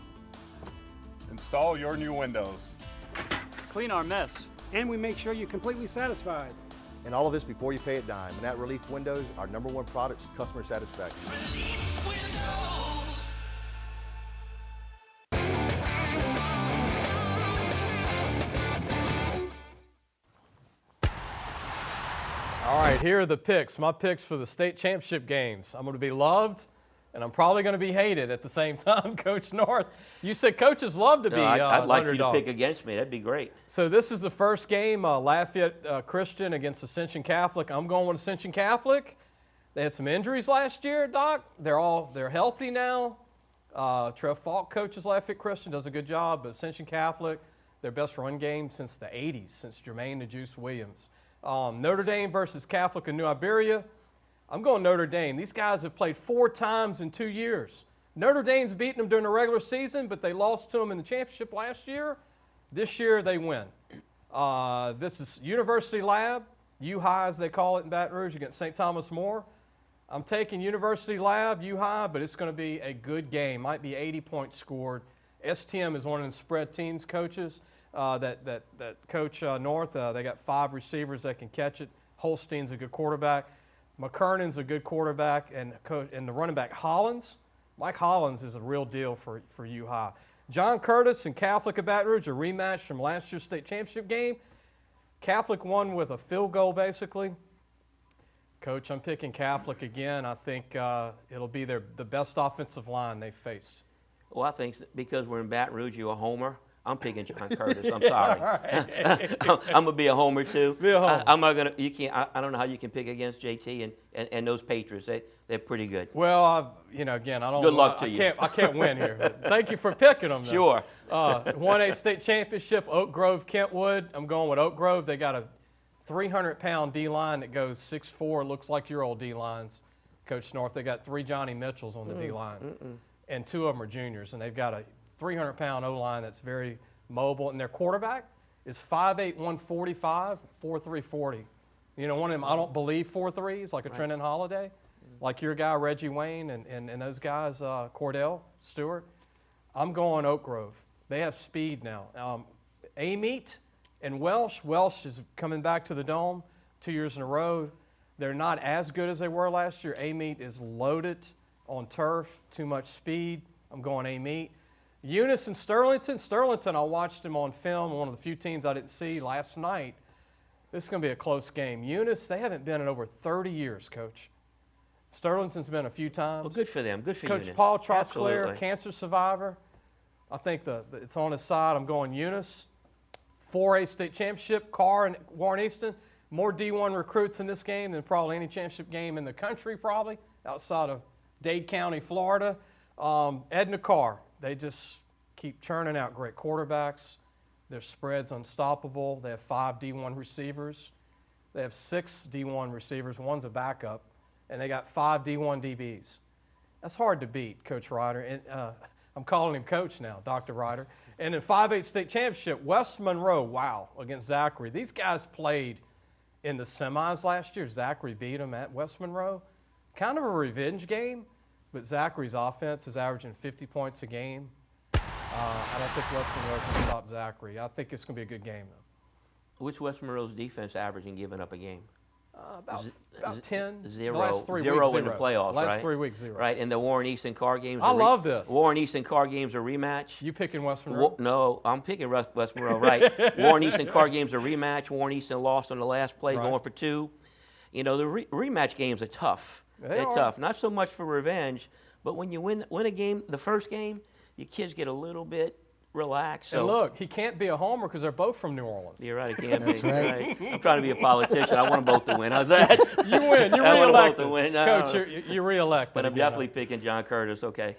Install your new windows. Clean our mess. And we make sure you're completely satisfied. And all of this before you pay a dime. And at Relief Windows, our #1 product is customer satisfaction. Relief Windows. All right, here are the picks. My picks for the state championship games. I'm going to be loved, and I'm probably going to be hated at the same time. Coach North, you said coaches love to be I'd like underdog. you to pick against me. That'd be great. So this is the first game, Lafayette Christian against Ascension Catholic. I'm going with Ascension Catholic. They had some injuries last year, Doc. They're healthy now. Trev Falk coaches Lafayette Christian, does a good job. But Ascension Catholic, their best run game since the 80s, since Jermaine the Juice Williams. Notre Dame versus Catholic of New Iberia. I'm going Notre Dame. These guys have played 4 times in 2 years. Notre Dame's beaten them during the regular season, but they lost to them in the championship last year. This year they win. This is University Lab, U-High as they call it in Baton Rouge, against St. Thomas More. I'm taking University Lab, U-High, but it's going to be a good game. Might be 80 points scored. STM is one of the spread teams coaches. That coach North, they got 5 receivers that can catch it. Holstein's a good quarterback. McKernan's a good quarterback, and the running back Hollins. Mike Hollins is a real deal for U-High. John Curtis and Catholic of Baton Rouge, a rematch from last year's state championship game. Catholic won with a field goal, basically. Coach, I'm picking Catholic again. I think it'll be the best offensive line they've faced. Well, I think because we're in Baton Rouge, you're a homer. I'm picking John Curtis. I'm sorry. Right. I'm gonna be a homer too. Be a homer. I'm not gonna. You can't. I don't know how you can pick against JT and those Patriots. They're pretty good. Well, again, I don't. Good luck to you. I can't win here. But thank you for picking them. Though. Sure. 1A state championship, Oak Grove, Kentwood. I'm going with Oak Grove. They got a 300-pound D-line that goes 6'4", looks like your old D-lines, Coach North. They got 3 Johnny Mitchells on the D-line, and 2 of them are juniors, and they've got a 300-pound O-line that's very mobile, and their quarterback is 5'8", 145, 4'3", 40. One of them, I don't believe 4'3", like a Trenton Holiday, like your guy Reggie Wayne and those guys, Cordell Stewart. I'm going Oak Grove. They have speed now. Amite and Welsh is coming back to the Dome. 2 years in a row. They're not as good as they were last year. A-Meet is loaded on turf, too much speed. I'm going A-Meet. Eunice and Sterlington. Sterlington, I watched him on film, one of the few teams I didn't see last night. This is going to be a close game. Eunice, they haven't been in over 30 years, Coach. Sterlington's been a few times. Well, good for them. Good for Coach Eunice. Paul Trotskler, Absolutely. cancer survivor. I think it's on his side. I'm going Eunice. 4A state championship, Carr and Warren Easton. More D1 recruits in this game than probably any championship game in the country, probably, outside of Dade County, Florida. Edna Carr, they just keep churning out great quarterbacks. Their spread's unstoppable. They have 5 D1 receivers. They have 6 D1 receivers. One's a backup. And they got 5 D1 DBs. That's hard to beat, Coach Ryder. And I'm calling him Coach now, Dr. Ryder. And in 5A state championship, West Monroe, wow, against Zachary. These guys played in the semis last year. Zachary beat them at West Monroe. Kind of a revenge game, but Zachary's offense is averaging 50 points a game. I don't think West Monroe can stop Zachary. I think it's going to be a good game, though. Which West Monroe's defense averaging giving up a game? About 10. Zero. The last 3 Zero weeks, in the playoffs, right? Last 3 weeks, 0. Right, and the Warren Easton Carr games. I love this. Warren Easton Carr games a rematch. You picking West Monroe? No, I'm picking West Monroe, right. Warren Easton Carr games a rematch. Warren Easton lost on the last play, going for 2. You know, the rematch games are tough. They're tough. Not so much for revenge, but when you win a game, the first game, your kids get a little bit relaxed. So. And look, he can't be a homer because they're both from New Orleans. You're right, it can't be. That's right. I'm trying to be a politician. I want them both to win. How's that? You win. You're I want them both reelected. to win. Coach, you're reelected. But I'm definitely picking John Curtis. Okay.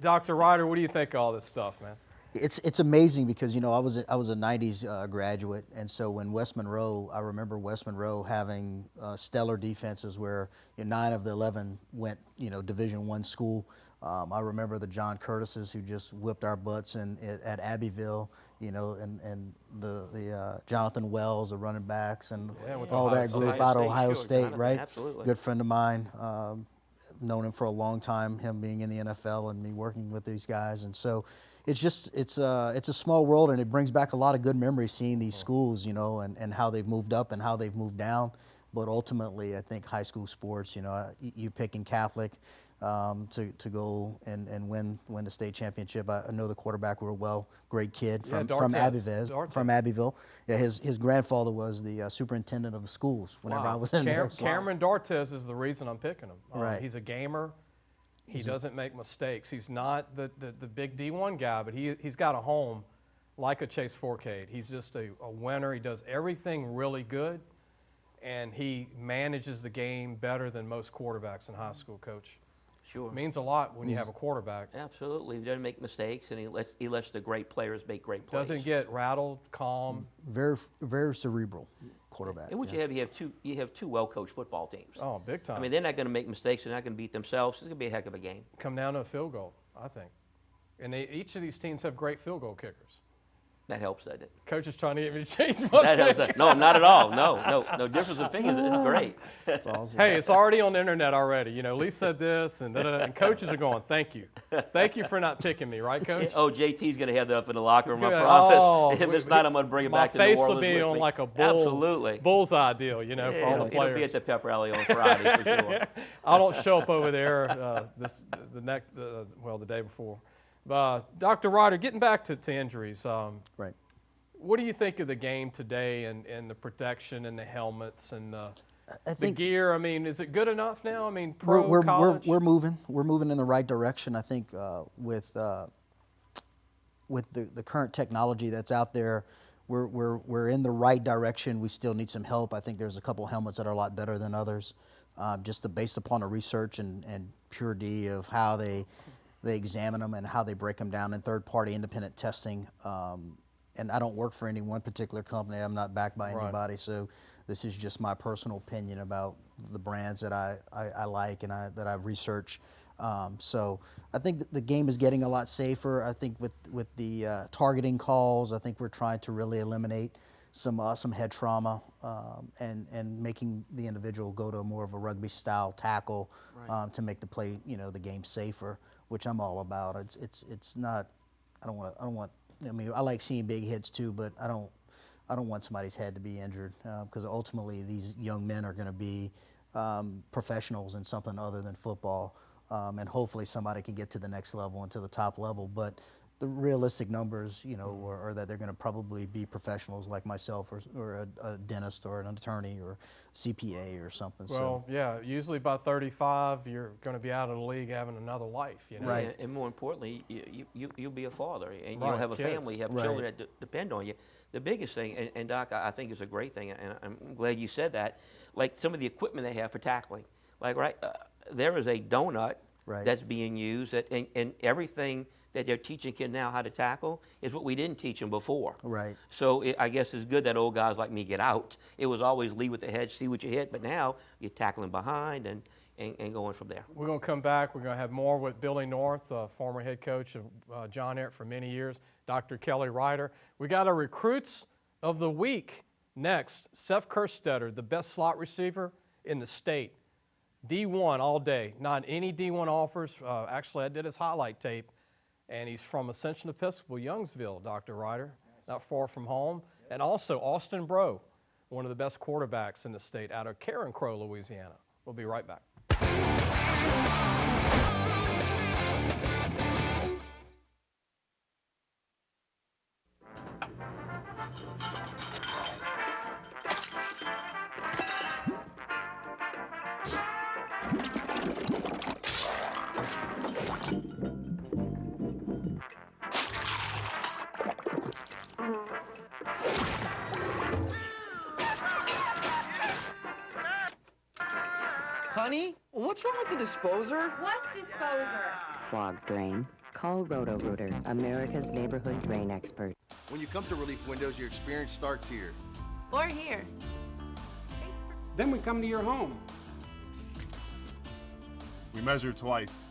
Dr. Ryder, what do you think of all this stuff, man? It's amazing because, you know, I was a 90s graduate, and so when West Monroe, I remember West Monroe having stellar defenses where 9 of the 11 went, you know, Division I school. I remember the John Curtises who just whipped our butts at Abbeville, you know, and the Jonathan Wells, the running backs, and all that group out of Ohio State, right? Absolutely. Good friend of mine. Known him for a long time, him being in the NFL and me working with these guys, and so it's a small world, and it brings back a lot of good memories seeing these schools, you know, and how they've moved up and how they've moved down. But ultimately, I think high school sports, you know, you picking Catholic to go and win the state championship. I know the quarterback real well, great kid from Abbeville. Yeah, his grandfather was the superintendent of the schools whenever I was in there. Cameron D'Ortez is the reason I'm picking him. Right. He's a gamer. He doesn't make mistakes. He's not the big D1 guy, but he's got a home like a Chase Forcade. He's just a winner. He does everything really good, and he manages the game better than most quarterbacks in high school, Coach. Sure. It means a lot when you have a quarterback. Absolutely. He doesn't make mistakes, and he lets the great players make great plays. Doesn't get rattled, calm. Very, very cerebral quarterback. And what you have two well-coached football teams. Oh, big time. I mean, they're not going to make mistakes. They're not going to beat themselves. It's going to be a heck of a game. Come down to a field goal, I think. And each of these teams have great field goal kickers. That helps, doesn't it? Coach is trying to get me to change my That helps. No, not at all. No difference of opinions. It's great. That's awesome. Hey, it's already on the internet already. You know, Lee said this, and coaches are going, thank you. Thank you for not picking me, right, Coach? Oh, JT's going to have that up in the locker room, I promise. If it's not, I'm going to bring it back to New Orleans. My face will be on like a bullseye deal, you know, for all the players. It'll be at the pep rally on Friday for sure. I don't show up over there the day before. Dr. Ryder, getting back to injuries. Right. What do you think of the game today and the protection and the helmets and the gear? I mean, is it good enough now? I mean, college? We're moving. We're moving in the right direction. I think with the current technology that's out there, we're in the right direction. We still need some help. I think there's a couple helmets that are a lot better than others, based upon the research and purity of how they examine them and how they break them down in third-party independent testing. And I don't work for any one particular company. I'm not backed by anybody, so this is just my personal opinion about the brands that I like and that I've researched. So I think the game is getting a lot safer. I think with the targeting calls, I think we're trying to really eliminate some head trauma and making the individual go to more of a rugby-style tackle to make the play, the game safer, which I'm all about. It's not. I don't want. I mean, I like seeing big hits too, but I I don't want somebody's head to be injured because ultimately these young men are going to be professionals in something other than football, and hopefully somebody can get to the next level and to the top level. But the realistic numbers, you know, are that they're going to probably be professionals like myself, or a dentist, or an attorney, or CPA, or something. Well, yeah, usually by 35, you're going to be out of the league having another life, you know? Right. And more importantly, you'll be a father, and Right, you'll have a kids. family, you have children that depend on you. The biggest thing, and Doc, I think is a great thing, and I'm glad you said that, like some of the equipment they have for tackling. Like, there is a donut that's being used, and everything that they're teaching kids now how to tackle is what we didn't teach them before. Right. So I guess it's good that old guys like me get out. It was always lead with the head, see what you hit, but now you're tackling behind and going from there. We're going to come back. We're going to have more with Billy North, former head coach of John Ehret for many years, Dr. Kelly Ryder. We got our recruits of the week next. Seth Kerstetter, the best slot receiver in the state. D1 all day, not any D1 offers. Actually, I did his highlight tape, and he's from Ascension Episcopal, Youngsville, Dr. Ryder, not far from home. And also Austin Bro, one of the best quarterbacks in the state, out of Karen Crow, Louisiana. We'll be right back. Honey, what's wrong with the disposer? What disposer? Clogged drain? Call Roto-Rooter, America's neighborhood drain expert. When you come to Relief Windows, your experience starts here. Or here. Then we come to your home. We measure twice.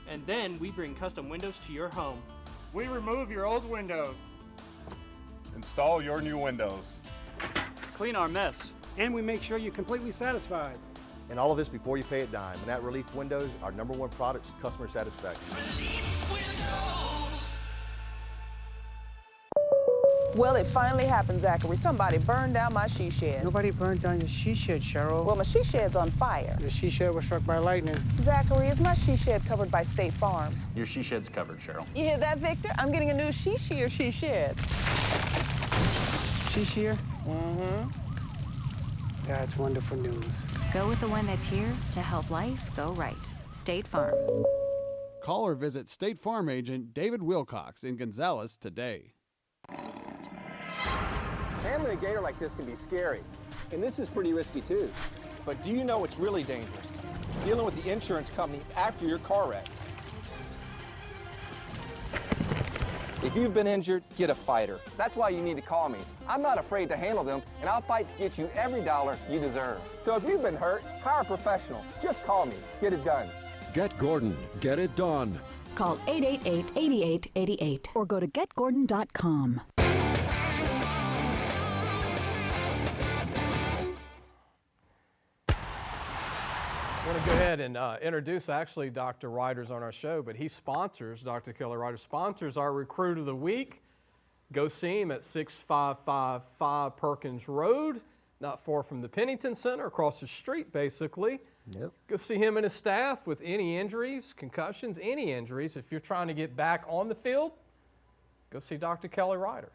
And then we bring custom windows to your home. We remove your old windows. Install your new windows. Clean our mess. And we make sure you're completely satisfied. And all of this before you pay a dime. And at Relief Windows, our #1 product is customer satisfaction. Well, it finally happened, Zachary. Somebody burned down my she shed. Nobody burned down your she shed, Cheryl. Well, my she shed's on fire. The she shed was struck by lightning. Zachary, is my she shed covered by State Farm? Your she shed's covered, Cheryl. You hear that, Victor? I'm getting a new she shed. She shear? Mm-hmm. That's wonderful news. Go with the one that's here to help life go right. State Farm. Call or visit State Farm agent David Wilcox in Gonzales today. Handling a gator like this can be scary, and this is pretty risky too. But do you know what's really dangerous? Dealing with the insurance company after your car wreck. If you've been injured, get a fighter. That's why you need to call me. I'm not afraid to handle them, and I'll fight to get you every dollar you deserve. So if you've been hurt, hire a professional. Just call me. Get it done. Get Gordon. Get it done. Call 888-8888 or go to getgordon.com. I want to go ahead and introduce actually Dr. Ryder's on our show, but he sponsors, Dr. Kelly Ryder sponsors our Recruit of the Week. Go see him at 6555 Perkins Road, not far from the Pennington Center, across the street basically. Yep. Go see him and his staff with any injuries, concussions, any injuries. If you're trying to get back on the field, go see Dr. Kelly Ryder.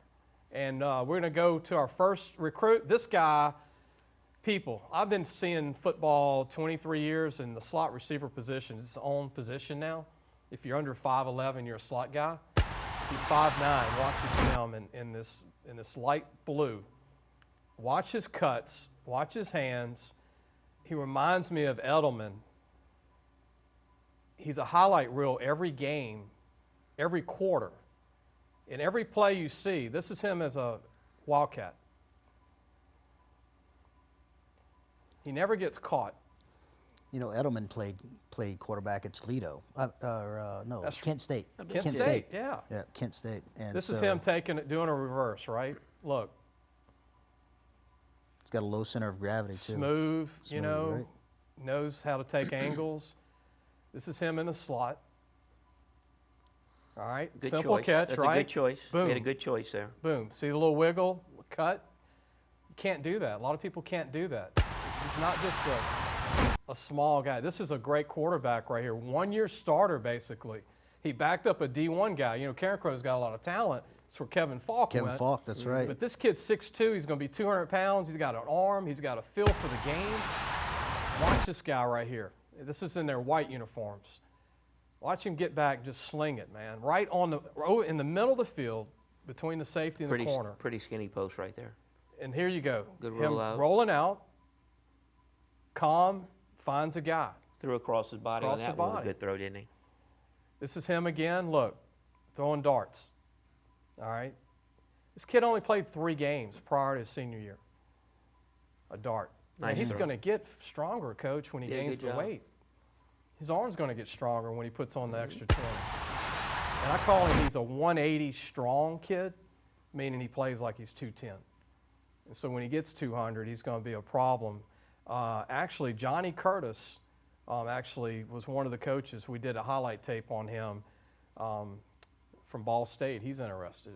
And we're going to go to our first recruit. This guy, people, I've been seeing football 23 years, and the slot receiver position is its own position now. If you're under 5'11", you're a slot guy. He's 5'9". Watch his film in this light blue. Watch his cuts. Watch his hands. He reminds me of Edelman. He's a highlight reel every game, every quarter. In every play you see, this is him as a Wildcat. He never gets caught. You know, Edelman played quarterback at Toledo, Kent State. Kent State, yeah. Yeah, Kent State. And this is him doing a reverse, right? Look. He's got a low center of gravity too. Smooth, you know, right? Knows how to take angles. This is him in a slot. All right, Good simple choice. catch, That's right? a good choice. Boom. Made a good choice there. Boom. See the little wiggle, cut. You can't do that. A lot of people can't do that. He's not just a small guy. This is a great quarterback right here. 1-year starter, basically. He backed up a D1 guy. You know, Karen Crow's got a lot of talent. It's where Kevin Falk went. Kevin Falk, that's right. But this kid's 6'2". He's going to be 200 pounds. He's got an arm. He's got a feel for the game. Watch this guy right here. This is in their white uniforms. Watch him get back and just sling it, man. Right in the middle of the field, between the safety and the corner. Pretty skinny post right there. And here you go. Good Him rollout. Rolling out. Calm, finds a guy. Threw across his body on that one. Good throw, didn't he? This is him again. Look, throwing darts. All right. This kid only played 3 games prior to his senior year. A dart. Nice he's throw. going to get stronger, Coach, when he Did a gains good the job. weight. His arm's going to get stronger when he puts on the extra 20. And I call him, he's a 180 strong kid, meaning he plays like he's 210. And so when he gets 200, he's going to be a problem. Actually, Johnny Curtis actually was one of the coaches. We did a highlight tape on him from Ball State. He's interested.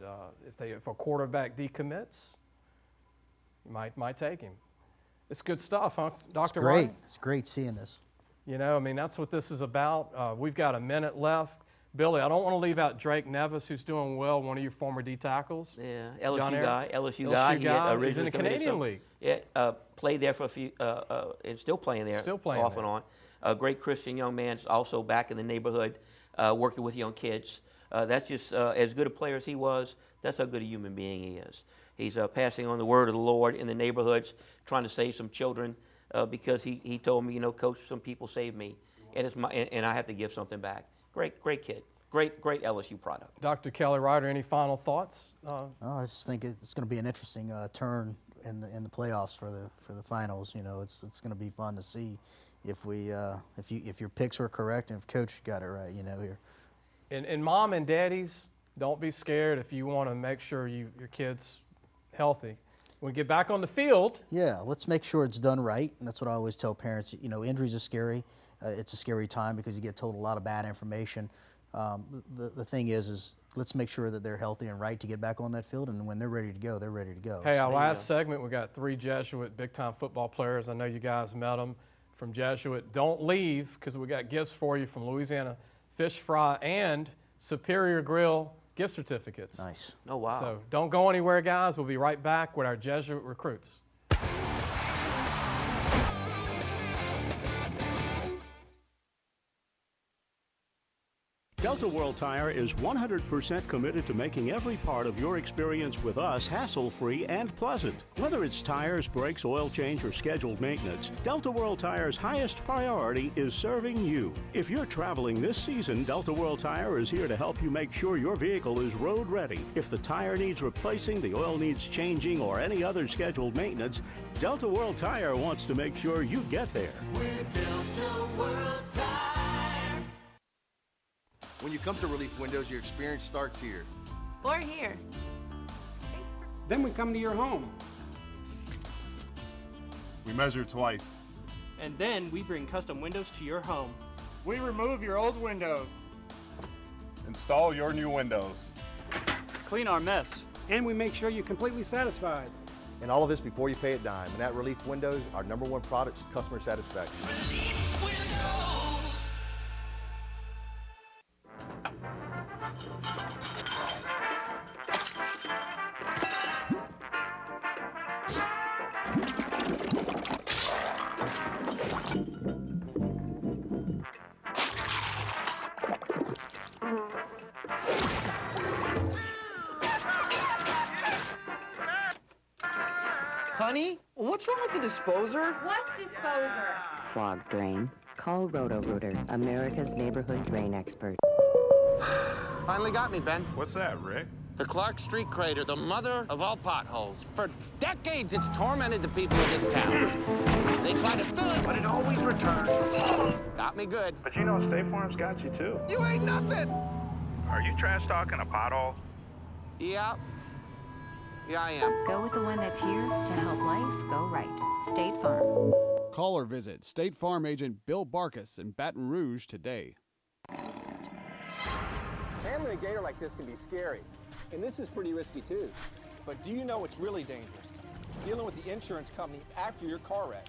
If a quarterback decommits, you might take him. It's good stuff, huh, Dr. It's great. Ryder? It's great seeing this. You know, I mean, that's what this is about. We've got a minute left. Billy, I don't want to leave out Drake Nevis, who's doing well, one of your former D tackles. Yeah, John LSU guy. He had He's in the Canadian League. Yeah, played there for a few, and still playing there. Still playing off there. and on. A great Christian young man, also back in the neighborhood, working with young kids. That's just as good a player as he was. That's how good a human being he is. He's passing on the word of the Lord in the neighborhoods, trying to save some children. Because he told me, you know, Coach, some people saved me, and and I have to give something back. Great kid, great LSU product. Dr. Kelly Ryder, any final thoughts? I just think it's going to be an interesting turn in the playoffs for the finals. You know, it's going to be fun to see if your picks were correct and if Coach got it right. You know, here. And mom and daddies, don't be scared if you want to make sure your kid's healthy. When we get back on the field. Yeah, let's make sure it's done right. And that's what I always tell parents. You know, injuries are scary. It's a scary time because you get told a lot of bad information. The thing is let's make sure that they're healthy and right to get back on that field. And when they're ready to go, they're ready to go. Hey, our last segment, we got 3 Jesuit big-time football players. I know you guys met them from Jesuit. Don't leave because we got gifts for you from Louisiana Fish Fry and Superior Grill gift certificates. Nice. Oh, wow. So don't go anywhere, guys. We'll be right back with our Jesuit recruits. Delta World Tire is 100% committed to making every part of your experience with us hassle-free and pleasant. Whether it's tires, brakes, oil change, or scheduled maintenance, Delta World Tire's highest priority is serving you. If you're traveling this season, Delta World Tire is here to help you make sure your vehicle is road ready. If the tire needs replacing, the oil needs changing, or any other scheduled maintenance, Delta World Tire wants to make sure you get there. We're Delta World Tire. When you come to Relief Windows, your experience starts here. Or here. Then we come to your home. We measure twice. And then we bring custom windows to your home. We remove your old windows. Install your new windows. Clean our mess. And we make sure you're completely satisfied. And all of this before you pay a dime. And at Relief Windows, our #1 product is customer satisfaction. Honey, what's wrong with the disposer? What disposer? Clogged drain? Call Roto-Rooter, America's neighborhood drain expert. Finally got me, Ben. What's that, Rick? The Clark Street crater, the mother of all potholes. For decades, it's tormented the people of this town. They try to fill it, but it always returns. Got me good. But you know State Farm's got you, too. You ain't nothing. Are you trash talking a pothole? Yeah. Yeah, I am. Go with the one that's here to help life go right. State Farm. Call or visit State Farm agent Bill Barkas in Baton Rouge today. Handling a gator like this can be scary, and this is pretty risky too. But do you know what's really dangerous? dealing with the insurance company after your car wreck.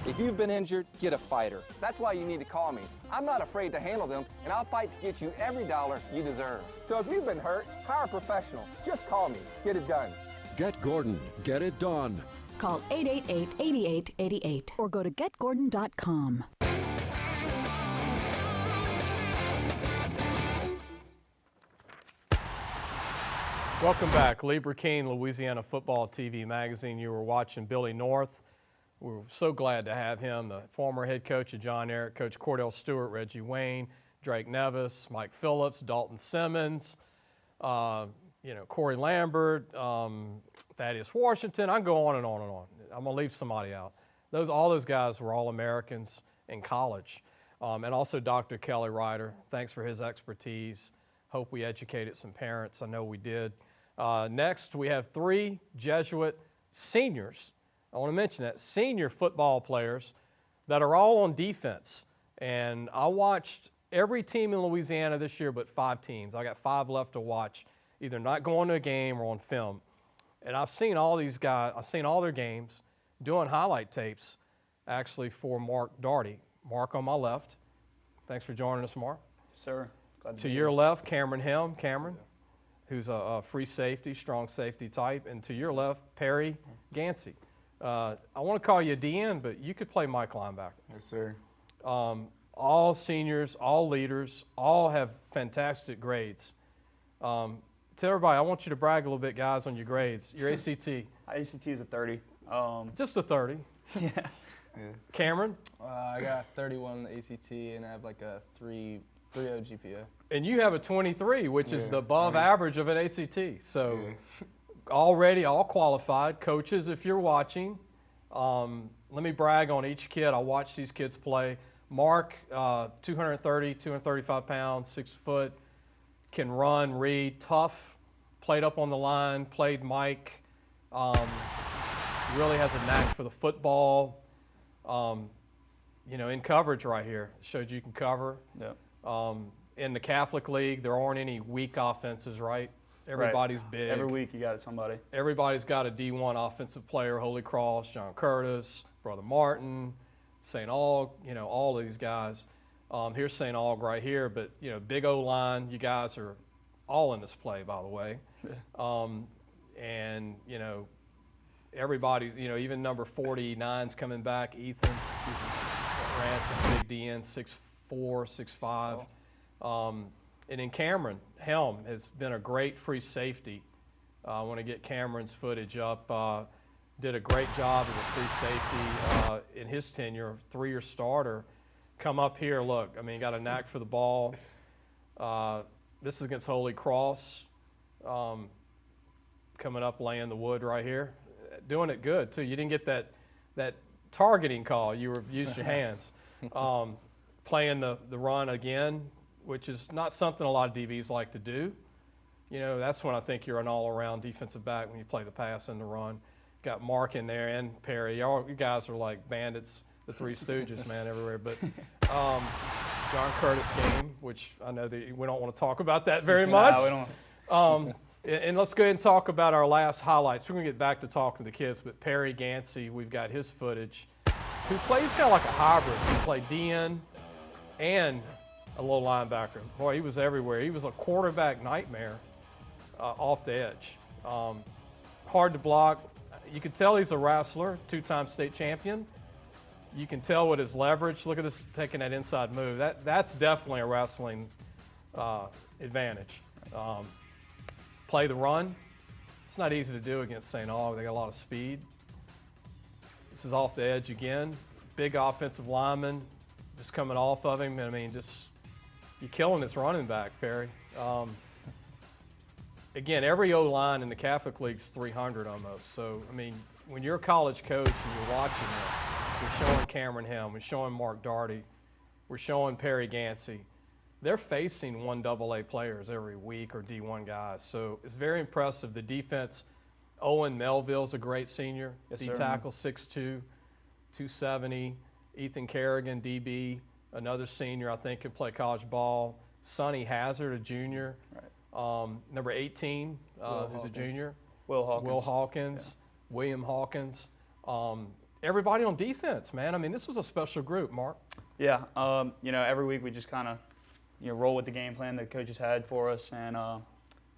If you've been injured, get a fighter. That's why you need to call me. I'm not afraid to handle them, and I'll fight to get you every dollar you deserve. So if you've been hurt, hire a professional. Just call me. Get it done. Get Gordon. Get it done. Call 888-8888 or go to getgordon.com. Welcome back. Lee Burkeen, Louisiana Football TV magazine. You were watching Billy North. We're so glad to have him, the former head coach of John Eric, Coach Cordell Stewart, Reggie Wayne, Drake Nevis, Mike Phillips, Dalton Simmons, Corey Lambert, Thaddeus Washington. I can go on and on and on. I'm going to leave somebody out. All those guys were All-Americans in college. And also Dr. Kelly Ryder. Thanks for his expertise. Hope we educated some parents. I know we did. Next, we have 3 Jesuit seniors. I want to mention that, senior football players that are all on defense. And I watched every team in Louisiana this year but 5 teams. I got 5 left to watch, either not going to a game or on film. And I've seen all these guys, I've seen all their games, doing highlight tapes actually for Marc Dougherty. Marc on my left. Thanks for joining us, Marc. Sir. Glad to your left, Cameron Helm. Cameron, who's a free safety, strong safety type. And to your left, Perry Ganci. I want to call you a DN, but you could play Mike linebacker. Yes, sir. All seniors, all leaders, all have fantastic grades. Tell everybody, I want you to brag a little bit, guys, on your grades. Your ACT. ACT is a 30. Just a 30. Yeah. Cameron? I got 31 on the ACT, and I have like a 3.0 GPA. And you have a 23, which is the above average of an ACT. So already all qualified. Coaches, if you're watching, let me brag on each kid. I watch these kids play. Marc, 230, 235 pounds, 6 foot, can run, read, tough, played up on the line, played Mike, really has a knack for the football. In coverage right here, showed you can cover. Yep. In the Catholic League, there aren't any weak offenses, right? Everybody's big. Every week you got somebody. Everybody's got a D1 offensive player, Holy Cross, John Curtis, Brother Martin, St. Aug, all of these guys. Here's St. Aug right here, but, big O-line. You guys are all in this play, by the way. And, everybody's, even number 49's coming back, Ethan. Ranch is a big DN, 6'4", 6'5". And in Cameron, Helm has been a great free safety. I want to get Cameron's footage up. Did a great job as a free safety in his tenure, 3-year starter. Come up here, look, got a knack for the ball. This is against Holy Cross. Coming up, laying the wood right here. Doing it good, too. You didn't get that targeting call. You used your hands. Playing the run again, which is not something a lot of DBs like to do. That's when I think you're an all-around defensive back, when you play the pass and the run. Got Marc in there and Perry. You guys are like bandits, the Three Stooges, man, everywhere. But John Curtis game, which I know that we don't want to talk about that very much. No, we don't. And let's go ahead and talk about our last highlights. We're going to get back to talking to the kids, but Perry Ganci, we've got his footage, who plays kind of like a hybrid. He played DN and a little linebacker. Boy, he was everywhere. He was a quarterback nightmare off the edge. Hard to block. You can tell he's a wrestler, 2-time state champion. You can tell with his leverage. Look at this, taking that inside move. That's definitely a wrestling advantage. Play the run. It's not easy to do against St. Aug. They got a lot of speed. This is off the edge again. Big offensive lineman just coming off of him. You're killing this running back, Perry. Again, every O-line in the Catholic League's 300 almost. So, when you're a college coach and you're watching this, we're showing Cameron Helm, we're showing Marc Dougherty, we're showing Perry Ganci. They're facing 1AA players every week, or D1 guys. So it's very impressive. The defense, Owen Melville's a great senior. Yes, D-tackle, 6'2", 270. Ethan Kerrigan, DB, another senior, I think, can play college ball. Sonny Hazard, a junior. Number 18, who's a junior. Will Hawkins. Will Hawkins, William Hawkins. Everybody on defense, man. I mean, this was a special group, Mark. Yeah, you know, every week we just kind of, you know, roll with the game plan that coaches had for us, and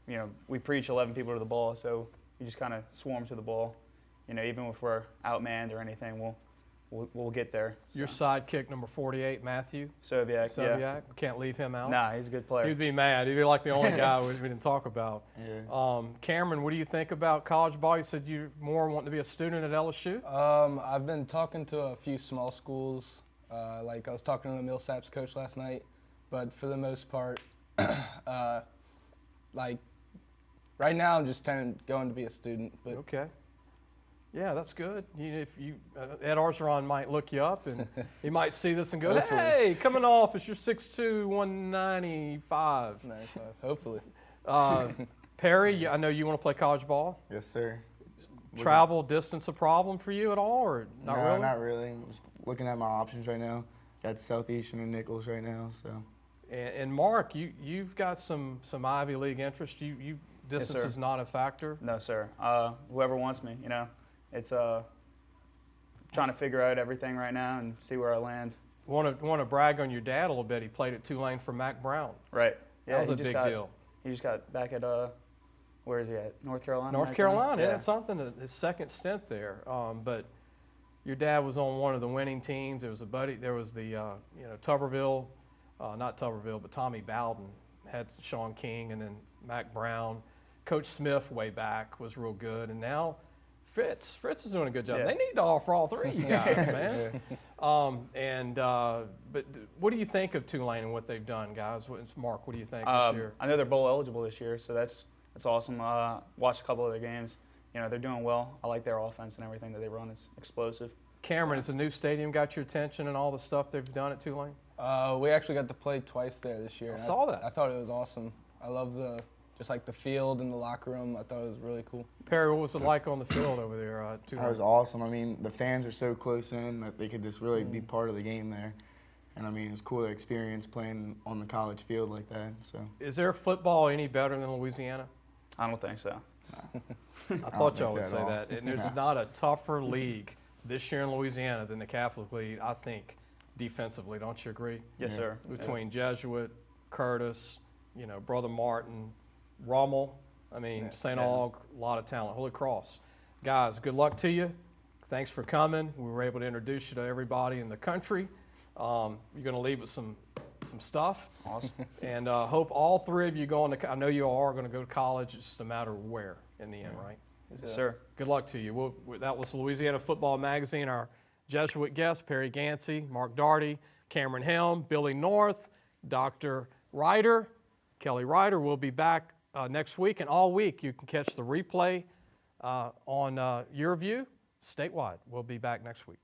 you know, we preach 11 people to the ball, so we just kind of swarm to the ball. You know, even if we're outmanned or anything, we'll get there. So. Your sidekick, number 48, Matthew. Soviak, yeah. Can't leave him out. Nah, he's a good player. He'd be mad. He'd be like the only guy we didn't talk about. Yeah. Cameron, what do you think about college ball? You said you more want to be a student at LSU? I've been talking to a few small schools. Like I was talking to the Millsaps coach last night, but for the most part, like right now I'm just going to be a student. But okay. Yeah, that's good. Ed Orgeron might look you up, and he might see this and go, Hopefully. "Hey, coming off, it's your 6'2", 195." 95, hopefully. Perry, I know you want to play college ball. Yes, sir. Travel distance a problem for you at all, or not really? No, not really. I'm just looking at my options right now. Got Southeastern and Nichols right now, so. And Mark, you've got some Ivy League interest. You distance Yes, is not a factor. No, sir. Whoever wants me, you know. It's trying to figure out everything right now and see where I land. Want to brag on your dad a little bit. He played at Tulane for Mac Brown. Right. Yeah, that was a big deal. He just got back at where is he at? North Carolina. North Carolina. Yeah, that's something. His second stint there. But your dad was on one of the winning teams. There was a buddy. There was the Tuberville, not Tuberville, but Tommy Bowden had Sean King, and then Mac Brown. Coach Smith way back was real good, and now. Fritz is doing a good job. Yeah. They need to offer all three of you guys, man. But what do you think of Tulane and what they've done, guys? Mark, what do you think this year? I know they're bowl eligible this year, so that's awesome. Watched a couple of their games. You know, they're doing well. I like their offense and everything that they run. It's explosive. Cameron, has the new stadium got your attention and all the stuff they've done at Tulane? We actually got to play twice there this year. I saw that. I thought it was awesome. I love just like the field and the locker room. I thought it was really cool. Perry, what was it like on the field over there? That was awesome. I mean, the fans are so close in that they could just really be part of the game there. And I mean, it was cool to experience playing on the college field like that. So. Is there football any better than Louisiana? I don't think so. I thought y'all would say that. And there's not a tougher league this year in Louisiana than the Catholic League, I think, defensively. Don't you agree? Yes, sir. Between Jesuit, Curtis, Brother Martin, Rommel, St. Aug, a lot of talent. Holy Cross. Guys, good luck to you. Thanks for coming. We were able to introduce you to everybody in the country. You're going to leave with some stuff. Awesome. And hope all three of you I know you are going to go to college. It's just a matter of where in the end, right? Yes, sir. Good luck to you. That was Louisiana Football Magazine. Our Jesuit guests, Perry Ganci, Marc Dougherty, Cameron Helm, Billy North, Dr. Ryder, Kelly Ryder. Will be back next week, and all week you can catch the replay on Your View statewide. We'll be back next week.